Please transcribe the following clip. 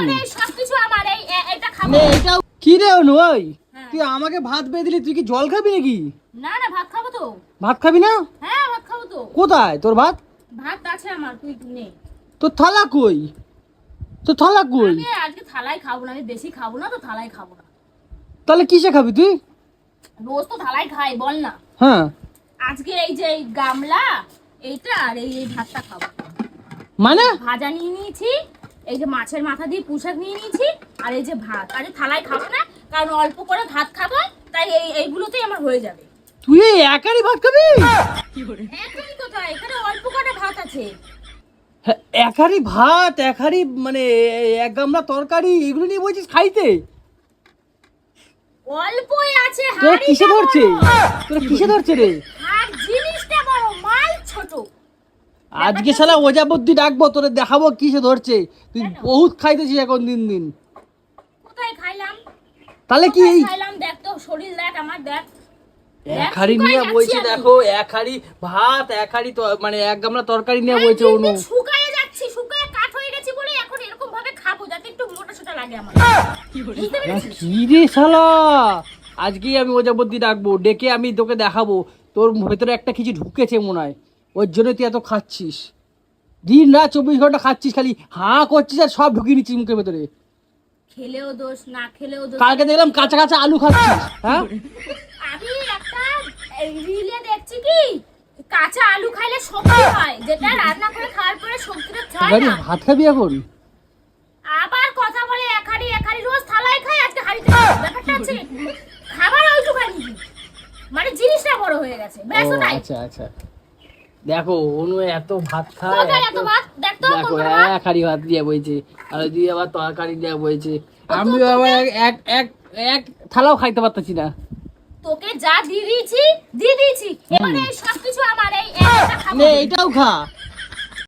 এবারে সবকিছু আমার এটা খাবো। এটাও কি রে অনু? ওই তুই আমাকে ভাত বেয়ে দিলি, তুই কি জল খাবি নাকি? না না, ভাত খাবো তো। ভাত খাবি না? হ্যাঁ ভাত খাবো তো। কোথায় তোর ভাত? ভাত আছে আমার, তুই নে। তোর থালা কই? তোর থালা কই? আমি আজকে থালায় খাবো না, আমি বেশি খাবো না তো, থালায় খাবো না। তাহলে কিসে খাবি তুই? রোজ তো থালায় খাই, বল না। হ্যাঁ, আজকে এই যে এই গামলা এইটা আর এই ভাতটা খাবো। মানে ভাজা নিয়ে নিয়েছি, এই যে মাছের মাথা দিয়ে পুঁশাক নিয়ে নিয়েছি, আর এই যে ভাত। আরে থালায় খাবো না, কারণ অল্প করে ভাত খাবো, তাই এইগুলোতেই আমার হয়ে যাবে। তুই এই একারই ভাত খাবি? একদমই কোথায়, এখানে অল্প করে ভাত আছে। হ্যাঁ, একারই ভাত, একারই মানে এক গামলা তরকারি, এগুলো নিয়ে বলছিস খাইতে? অল্পই আছে। তোরা কিসে ধরছে? তোরা কিসে ধরছে রে? আর জিনিসটা বড়, মাল ছোট। আজকে শালা ওজাবদ্দি ডাকবো, তোরে দেখাবো কিসে ধরছে। তুই বহুত খাইতেছিস এখন দিন দিন। কোথায় খাইলাম? তাহলে কি এই খাইলাম, দেখ তো শরীর, দেখ আমার, দেখ। এক হাড়ি নিয়ে বইছে, দেখো এক হাড়ি ভাত, এক হাড়ি মানে এক গামলা তরকারি নিয়ে বইছে অনু। শুকায়ে যাচ্ছি, শুকায়ে কাঠ হয়ে গেছি বলে এখন এরকম ভাবে খাবো যাতে একটু মোটা সোটা লাগে আমার। বুঝতে পেরেছিস? কি রে শালা, আজকেই আমি ওজাবদ্দি ডাকবো, ডেকে আমি তোকে দেখাবো তোর ভেতরে একটা কিছু ঢুকেছে মনে হয়, ওর জন্য তুই এত খাচ্ছিস। দিন রাত 24 ঘন্টা খাচ্ছিস, খালি হাঁ করছিস আর সব ঢুকিয়ে নিচ্ছিস মুখের ভেতরে। খেলেও দোষ, না খেলেও দোষ। কালকে দেখলাম কাঁচা কাঁচা আলু খাচ্ছিস। হ্যাঁ, আমি একটা রিলে দেখছি কি কাঁচা আলু খাইলে শক্তি হয়, যেটা রান্না করে খাওয়ার পরে শক্তিটা হয় না। ভাত খাবি এখন? আবার কথা বলে একারি রোজ থালায় খাই, আজকে হাড়িতে খাবো। ব্যাপারটা আছে খাবার ওইটুখানি, মানে জিনিসটা বড় হয়ে গেছে, ব্যাস ওটাই। আচ্ছা আচ্ছা, দেখো অনু এত ভাত খায়, কোথায় এত ভাত? দেখ তো দেখো কোনটা ভাত। এক হাড়ি ভাত দিয়ে বইছে, আর দিয়ে আবার তরকারি দিয়ে বইছে। আমি আবার এক এক এক থালাও খাইতে পারতেছি না। তোকে যা দিয়ে দিয়েছি। এবারে সবকিছু আমার, এই এটা খাবো। এটাও খা।